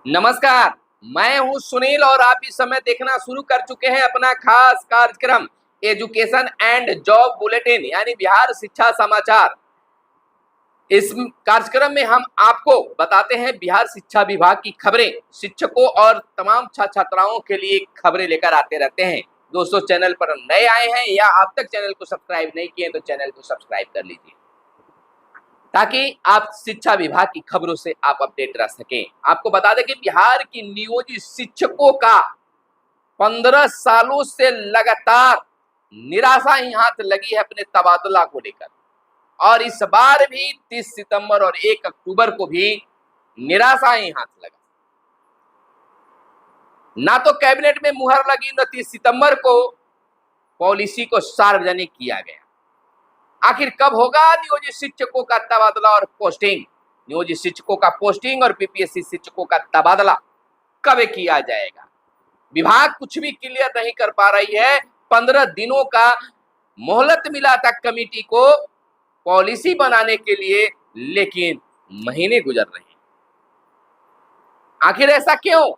नमस्कार। मैं हूं सुनील और आप इस समय देखना शुरू कर चुके हैं अपना खास कार्यक्रम एजुकेशन एंड जॉब बुलेटिन यानी बिहार शिक्षा समाचार। इस कार्यक्रम में हम आपको बताते हैं बिहार शिक्षा विभाग की खबरें, शिक्षकों और तमाम छात्र छात्राओं के लिए खबरें लेकर आते रहते हैं। दोस्तों, चैनल पर नए आए हैं या अब तक चैनल को सब्सक्राइब नहीं किए तो चैनल को सब्सक्राइब कर लीजिए ताकि आप शिक्षा विभाग की खबरों से आप अपडेट रह सकें। आपको बता दें कि बिहार की नियोजित शिक्षकों का 15 सालों से लगातार निराशा ही हाथ लगी है अपने तबादला को लेकर, और इस बार भी 30 सितंबर और 1 अक्टूबर को भी निराशा ही हाथ लगा। ना तो कैबिनेट में मुहर लगी, न 30 सितंबर को पॉलिसी को सार्वजनिक किया गया। आखिर कब होगा नियोजित शिक्षकों का तबादला और पोस्टिंग? नियोजित शिक्षकों का पोस्टिंग और बीपीएससी शिक्षकों का तबादला कब किया जाएगा? विभाग कुछ भी क्लियर नहीं कर पा रही है। 15 दिनों का मोहलत मिला था कमेटी को पॉलिसी बनाने के लिए, लेकिन महीने गुजर रहे हैं। आखिर ऐसा क्यों,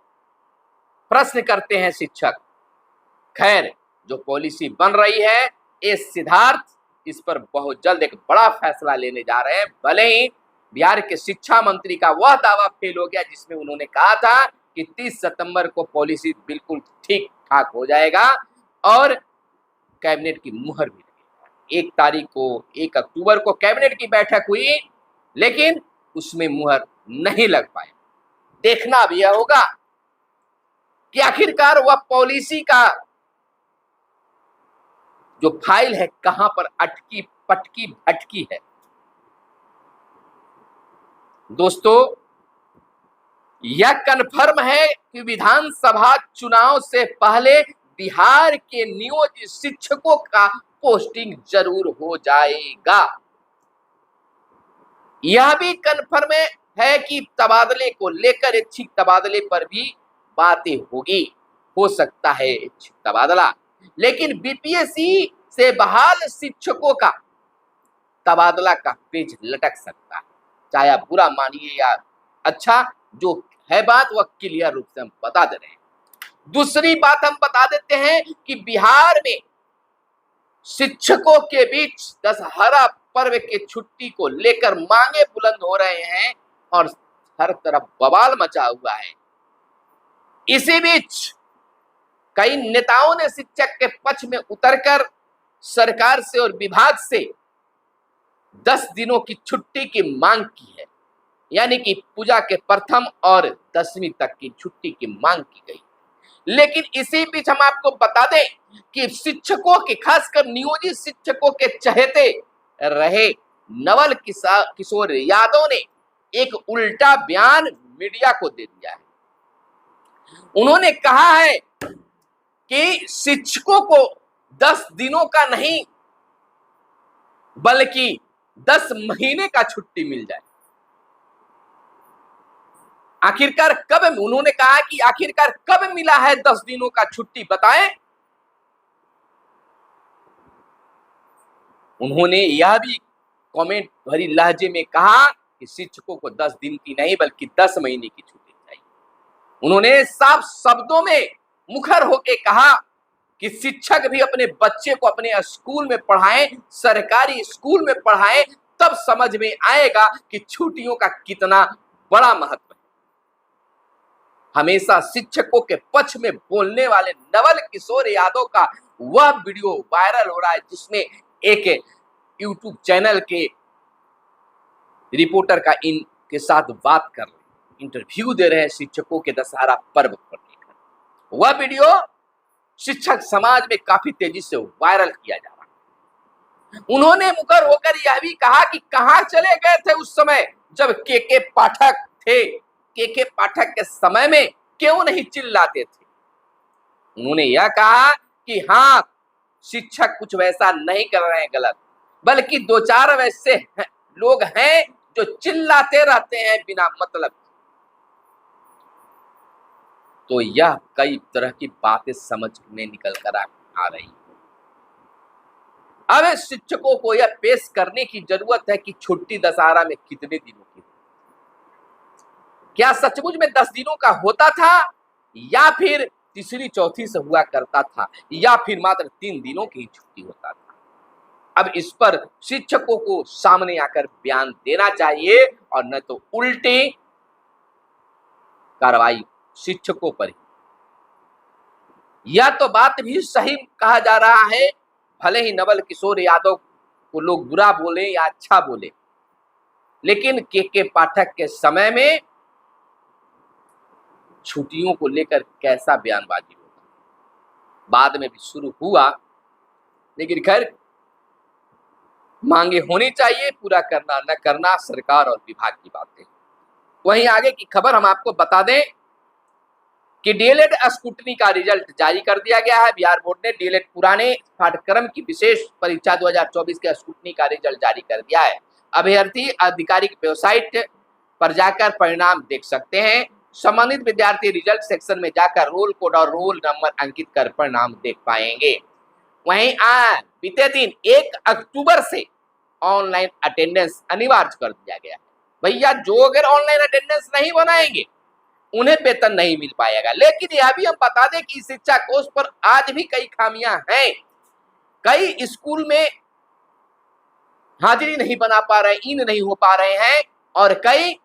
प्रश्न करते हैं शिक्षक। खैर, जो पॉलिसी बन रही है, ये सिद्धार्थ इस पर बहुत जल्द एक बड़ा फैसला लेने जा रहे हैं। भले ही बिहार के शिक्षा मंत्री का वह दावा फेल हो गया जिसमें उन्होंने कहा था कि 30 सितंबर को पॉलिसी बिल्कुल ठीक ठाक हो जाएगा और कैबिनेट की मुहर भी लगेगी। 1 तारीख को 1 अक्टूबर को कैबिनेट की बैठक हुई, लेकिन उसमें मुहर नहीं लग पाई। देखना भी यह होगा कि आखिरकार वह पॉलिसी का जो फाइल है कहां पर अटकी पटकी भटकी है। दोस्तों, यह कन्फर्म है कि विधानसभा चुनाव से पहले बिहार के नियोजित शिक्षकों का पोस्टिंग जरूर हो जाएगा। यह भी कन्फर्म है कि तबादले को लेकर इच्छित तबादले पर भी बातें होगी। हो सकता है इच्छित तबादला, लेकिन बीपीएससी से बहाल शिक्षकों का तबादला का पेज लटक सकता है। चाहे आप बुरा मानिए या अच्छा, जो है बात वह क्लियर रूप से हम बता दे रहे हैं। दूसरी बात हम बता देते हैं कि बिहार में शिक्षकों के बीच दशहरा पर्व की छुट्टी को लेकर मांगे बुलंद हो रहे हैं और हर तरफ बवाल मचा हुआ है। इसी बीच कई नेताओं ने शिक्षक के पक्ष में उतरकर सरकार से और विभाग से 10 दिनों की छुट्टी की मांग की है, यानी कि पूजा के प्रथम और 10वीं तक की छुट्टी की मांग की गई। लेकिन इसी बीच हम आपको बता दें कि शिक्षकों के, खासकर नियोजित शिक्षकों के चहेते रहे नवल किशोर यादव ने एक उल्टा बयान मीडिया को दे दिया है। उन्होंने कहा है कि शिक्षकों को 10 दिनों का नहीं बल्कि 10 महीने का छुट्टी मिल जाए। आखिरकार कब, उन्होंने कहा कि आखिरकार कब मिला है 10 दिनों का छुट्टी, बताएं। उन्होंने यह भी कमेंट भरी लहजे में कहा कि शिक्षकों को 10 दिन की नहीं बल्कि 10 महीने की छुट्टी चाहिए। उन्होंने साफ शब्दों में मुखर होकर कहा कि शिक्षक भी अपने बच्चे को अपने स्कूल में पढ़ाएं, सरकारी स्कूल में पढ़ाएं, तब समझ में आएगा कि छुट्टियों का कितना बड़ा महत्व है। हमेशा शिक्षकों के पक्ष में बोलने वाले नवल किशोर यादव का वह वीडियो वायरल हो रहा है जिसमें एक यूट्यूब चैनल के रिपोर्टर का इनके साथ बात कर रहे, इंटरव्यू दे रहे हैं शिक्षकों के दशहरा पर्व पर लेकर। वह वीडियो शिक्षक समाज में काफी तेजी से वायरल किया जा रहा है। उन्होंने मुकर होकर यह भी कहा कि कहां चले गए थे उस समय जब के पाठक थे, के पाठक के समय में क्यों नहीं चिल्लाते थे। उन्होंने यह कहा कि हाँ, शिक्षक कुछ वैसा नहीं कर रहे हैं गलत, बल्कि 2-4 वैसे लोग हैं जो चिल्लाते रहते हैं बिना मतलब। तो यह कई तरह की बातें समझ में निकल कर आ रही। अब शिक्षकों को यह पेश करने की जरूरत है कि छुट्टी दशहरा में कितने दिनों की। क्या सचमुच में 10 दिनों का होता था या फिर तीसरी चौथी से हुआ करता था या फिर मात्र 3 दिनों की छुट्टी होता था? अब इस पर शिक्षकों को सामने आकर बयान देना चाहिए और न तो उल्टी कार्रवाई शिक्षकों पर ही। यह तो बात भी सही कहा जा रहा है, भले ही नवल किशोर यादव को लोग बुरा बोले या अच्छा बोले, लेकिन के पाठक के समय में छुट्टियों को लेकर कैसा बयानबाजी होता, बाद में भी शुरू हुआ, लेकिन खैर मांगे होनी चाहिए, पूरा करना न करना सरकार और विभाग की बातें। वहीं आगे की खबर हम आपको बता दें कि डीएलएड स्कूटनी का रिजल्ट जारी कर दिया गया है। बिहार बोर्ड ने डीएलएड पुराने पाठ्यक्रम की विशेष परीक्षा 2024 के स्कूटनी का रिजल्ट जारी कर दिया है। अभ्यर्थी आधिकारिक वेबसाइट पर जाकर परिणाम देख सकते हैं। संबंधित विद्यार्थी रिजल्ट सेक्शन में जाकर रोल कोड और रोल नंबर अंकित कर परिणाम देख पाएंगे। वहीं बीते दिन 1 अक्टूबर से ऑनलाइन अटेंडेंस अनिवार्य कर दिया गया है। भैया जो अगर ऑनलाइन अटेंडेंस नहीं बनाएंगे उन्हें वेतन नहीं मिल पाएगा। लेकिन यह भी हम बता दें कि शिक्षा कोष पर आज भी कई खामियां हैं। कई स्कूल में हाजिरी नहीं बना पा रहे, इन नहीं हो पा रहे हैं, और कई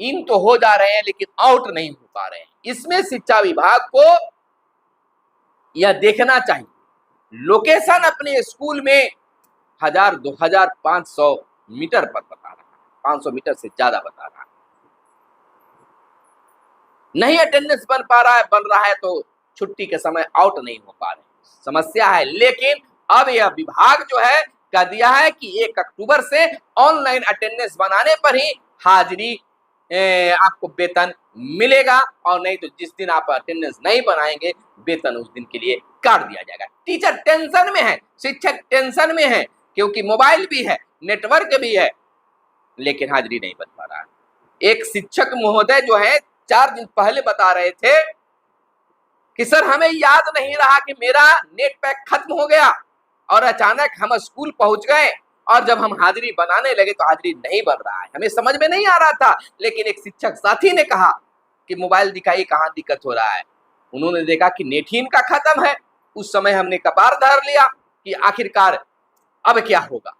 इन तो हो जा रहे हैं लेकिन आउट नहीं हो पा रहे हैं। इसमें शिक्षा विभाग को यह देखना चाहिए। लोकेशन अपने स्कूल में 1000, 2000, 500 मीटर पर बता रहा है, 500 मीटर से ज्यादा बता रहा है। नहीं अटेंडेंस बन रहा है तो छुट्टी के समय आउट नहीं हो पा रहे, समस्या है। लेकिन अब यह विभाग जो है कह दिया है कि 1 अक्टूबर से ऑनलाइन अटेंडेंस बनाने पर ही हाजिरी आपको वेतन मिलेगा, और नहीं तो जिस दिन आप अटेंडेंस नहीं बनाएंगे वेतन उस दिन के लिए काट दिया जाएगा। टीचर टेंशन में है, शिक्षक टेंशन में है, क्योंकि मोबाइल भी है, नेटवर्क भी है, लेकिन हाजिरी नहीं बन पा रहा है। एक शिक्षक महोदय जो है 4 दिन पहले बता रहे थे कि सर हमें याद नहीं रहा कि मेरा नेट पैक खत्म हो गया, और अचानक हम स्कूल पहुंच गए और जब हम हाजिरी बनाने लगे तो हाजिरी नहीं बन रहा है। हमें समझ में नहीं आ रहा था, लेकिन एक शिक्षक साथी ने कहा कि मोबाइल दिखाइए कहाँ दिक्कत हो रहा है। उन्होंने देखा कि नेट ही इनका खत्म है। उस समय हमने कपार धर लिया कि आखिरकार अब क्या होगा।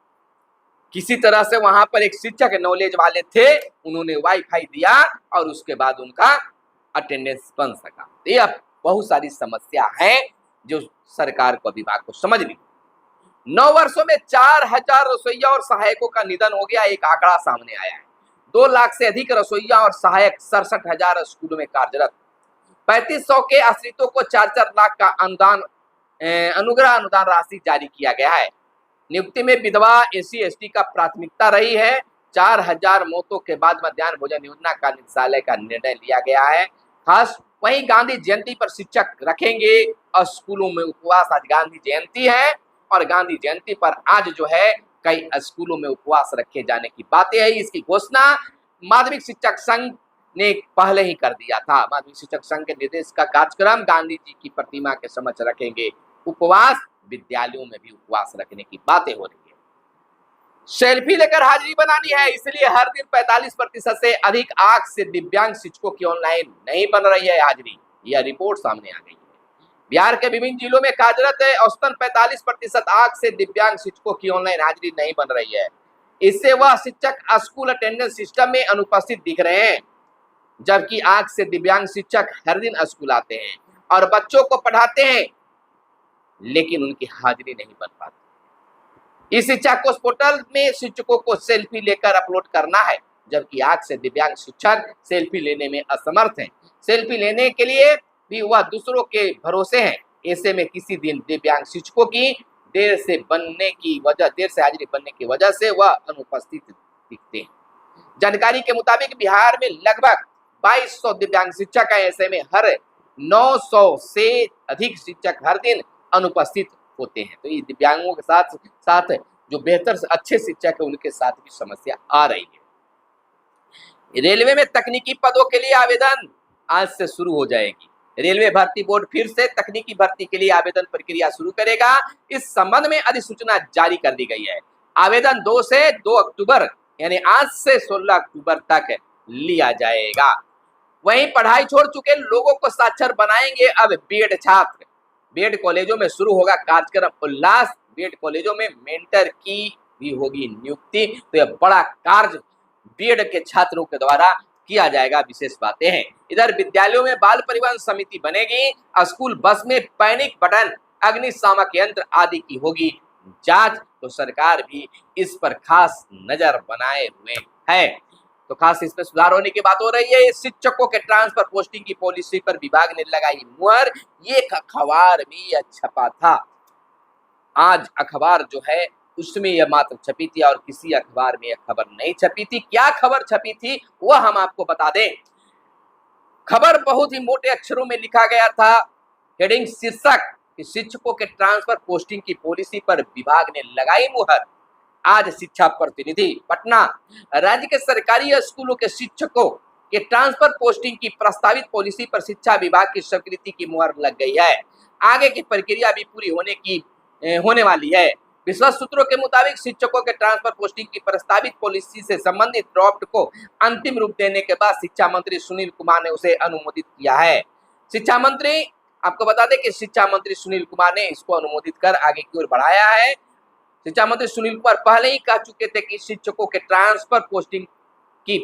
किसी तरह से वहां पर एक शिक्षक नॉलेज वाले थे, उन्होंने वाईफाई दिया और उसके बाद उनका अटेंडेंस बन सका। ये अब बहुत सारी समस्या है जो सरकार को, विभाग को समझनी। 9 वर्षों में 4000 रसोइया और सहायकों का निधन हो गया, एक आंकड़ा सामने आया है। 2 लाख से अधिक रसोइया और सहायक 67,000 स्कूलों में कार्यरत। 3500 के आश्रितों को 4-4 लाख का अनुदान अनुग्रह अनुदान राशि जारी किया गया है। नियुक्ति में विधवा, एससी एसटी का प्राथमिकता रही है। 4000 मौतों के बाद मध्याह्न भोजन योजना का निदेशालय का निर्णय लिया गया है। खास वहीं गांधी जयंती पर शिक्षक रखेंगे और स्कूलों में उपवास। आज गांधी जयंती है और गांधी जयंती पर आज जो है कई स्कूलों में उपवास रखे जाने की बातें है। इसकी घोषणा माध्यमिक शिक्षक संघ ने पहले ही कर दिया था। माध्यमिक शिक्षक संघ के निर्देश का कार्यक्रम गांधी जी की प्रतिमा के समक्ष रखेंगे उपवास। विद्यालयों में भी उपवास रखने की बातें हो रही है। सेल्फी लेकर हाजिरी बनानी है, इसलिए हर दिन 45% से अधिक आंख से दिव्यांग शिक्षकों की ऑनलाइन नहीं बन रही है हाजिरी। यह रिपोर्ट सामने आ गई है। बिहार के विभिन्न जिलों में कार्यरत है औसतन 45% आंख से दिव्यांग शिक्षकों की ऑनलाइन हाजिरी नहीं बन रही है। इससे वह शिक्षक स्कूल अटेंडेंस सिस्टम में अनुपस्थित दिख रहे हैं, जबकि आंख से दिव्यांग शिक्षक हर दिन स्कूल आते हैं और बच्चों को पढ़ाते हैं, लेकिन उनकी हाजिरी नहीं बन पाती। इस शिक्षा कोष पोर्टल में शिक्षकों को सेल्फी लेकर अपलोड करना है, जबकि आंख से दिव्यांग शिक्षक सेल्फी लेने में असमर्थ हैं। सेल्फी लेने के लिए भी वह दूसरों के भरोसे हैं। ऐसे में किसी दिन दिव्यांग शिक्षकों की देर से हाजिरी बनने की वजह से वह अनुपस्थित दिखते हैं। जानकारी के मुताबिक बिहार में लगभग 2200 दिव्यांग शिक्षक हैं। ऐसे में हर 900 से अधिक शिक्षक हर दिन अनुपस्थित होते हैं। तो ये दिव्यांगों के साथ साथ जो बेहतर अच्छे शिक्षक है उनके साथ भी समस्या आ रही है। रेलवे में तकनीकी पदों के लिए आवेदन आज से शुरू हो जाएगी। रेलवे भर्ती बोर्ड फिर से तकनीकी भर्ती के लिए आवेदन प्रक्रिया शुरू करेगा। इस संबंध में अधिसूचना जारी कर दी गई है। आवेदन 2 से 2 अक्टूबर यानी आज से 16 अक्टूबर तक लिया जाएगा। वहीं पढ़ाई छोड़ चुके लोगों को साक्षर बनाएंगे अब बीएड छात्र। बीएड कॉलेजों में शुरू होगा कार्यक्रम उल्लास। बीएड कॉलेजों में मेंटर की भी होगी नियुक्ति। तो यह बड़ा कार्य बीएड के छात्रों के द्वारा किया जाएगा, विशेष बातें हैं। इधर विद्यालयों में बाल परिवहन समिति बनेगी। स्कूल बस में पैनिक बटन, अग्निशामक यंत्र आदि की होगी जांच। तो सरकार भी इस पर खास नजर बनाए हुए है। तो खास इसमें सुधार होने की बात हो रही है। शिक्षकों के ट्रांसफर पोस्टिंग की पॉलिसी पर विभाग ने लगाई मुहर। ये अखबार भी छपा था। आज अखबार जो है उसमें यह मात्र छपी थी और किसी अखबार में यह खबर नहीं छपी थी। क्या खबर छपी थी वह हम आपको बता दें। खबर बहुत ही मोटे अक्षरों में लिखा गया था। हेडिंग शीर्षक कि शिक्षकों के ट्रांसफर पोस्टिंग की पॉलिसी पर विभाग ने लगाई मुहर। आज शिक्षा प्रतिनिधि पटना। राज्य के सरकारी स्कूलों के शिक्षकों के ट्रांसफर पोस्टिंग की प्रस्तावित पॉलिसी पर शिक्षा विभाग की स्वीकृति की मुहर लग गई है। आगे की प्रक्रिया भी पूरी होने वाली है। विश्वस्त सूत्रों के मुताबिक शिक्षकों के ट्रांसफर पोस्टिंग की प्रस्तावित पॉलिसी से संबंधित ड्राफ्ट को अंतिम रूप देने के बाद शिक्षा मंत्री सुनील कुमार ने उसे अनुमोदित किया है। शिक्षा मंत्री, आपको बता दें कि शिक्षा मंत्री सुनील कुमार ने इसको अनुमोदित कर आगे की ओर बढ़ाया है। शिक्षा मंत्री सुनील कुमार पहले ही कह चुके थे कि शिक्षकों के ट्रांसफर पोस्टिंग की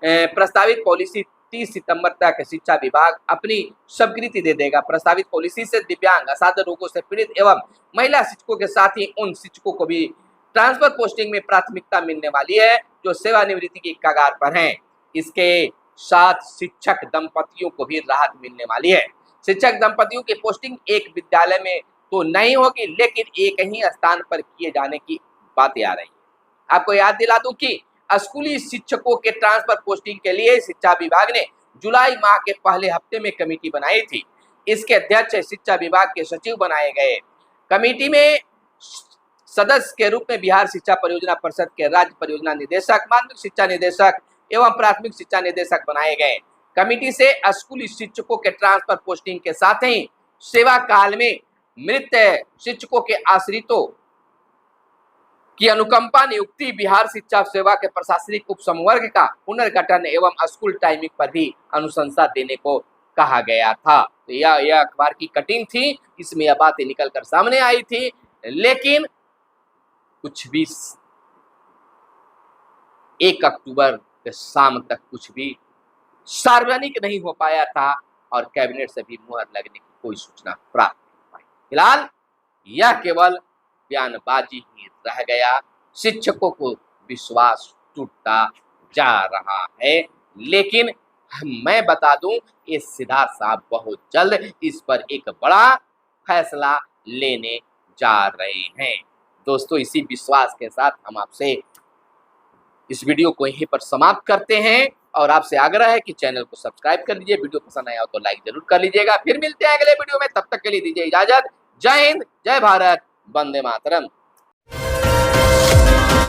प्रस्तावित पॉलिसी 30 सितंबर तक शिक्षा विभाग अपनी स्वीकृति दे देगा। प्रस्तावित पॉलिसी से दिव्यांग, असाध्य रोगों से पीड़ित एवं महिला शिक्षकों के साथ ही उन शिक्षकों को भी ट्रांसफर पोस्टिंग में प्राथमिकता मिलने वाली है जो सेवानिवृत्ति की कगार पर हैं। इसके साथ शिक्षक दंपतियों को भी राहत मिलने वाली है। शिक्षक दंपतियों की पोस्टिंग एक विद्यालय में तो नहीं होगी, लेकिन एक ही स्थान पर किए जाने की बातें आ रही है। आपको याद दिला दूं कि स्कूली शिक्षकों के ट्रांसफर पोस्टिंग के लिए शिक्षा विभाग ने जुलाई माह के पहले हफ्ते में कमेटी बनाई थी। इसके अध्यक्ष शिक्षा विभाग के सचिव बनाए गए। कमेटी में सदस्य के रूप में बिहार शिक्षा परियोजना परिषद के राज्य परियोजना निदेशक, माध्यमिक शिक्षा निदेशक एवं प्राथमिक शिक्षा निदेशक बनाए गए। कमेटी से स्कूली शिक्षकों के ट्रांसफर पोस्टिंग के साथ ही सेवा काल में मृत शिक्षकों के आश्रितों की अनुकंपा नियुक्ति, बिहार शिक्षा सेवा के प्रशासनिक उप समूह का पुनर्गठन एवं स्कूल टाइमिंग पर भी अनुशंसा देने को कहा गया था। तो यह अखबार की कटिंग थी, इसमें यह बातें निकल कर सामने आई थी, लेकिन कुछ भी 1 अक्टूबर के शाम तक कुछ भी सार्वजनिक नहीं हो पाया था और कैबिनेट से भी मुहर लगने की कोई सूचना प्राप्त नहीं पाई। फिलहाल यह केवल बयानबाजी ही रह गया। शिक्षकों को विश्वास टूटता जा रहा है, लेकिन मैं बता दूं ये सिद्धार्थ साहब बहुत जल्द इस पर एक बड़ा फैसला लेने जा रहे हैं। दोस्तों, इसी विश्वास के साथ हम आपसे इस वीडियो को यहीं पर समाप्त करते हैं और आपसे आग्रह है कि चैनल को सब्सक्राइब कर लीजिए। वीडियो पसंद आया हो तो लाइक जरूर कर लीजिएगा। फिर मिलते हैं अगले वीडियो में, तब तक के लिए दीजिए इजाजत। जय हिंद, जय भारत, वंदे मातरम।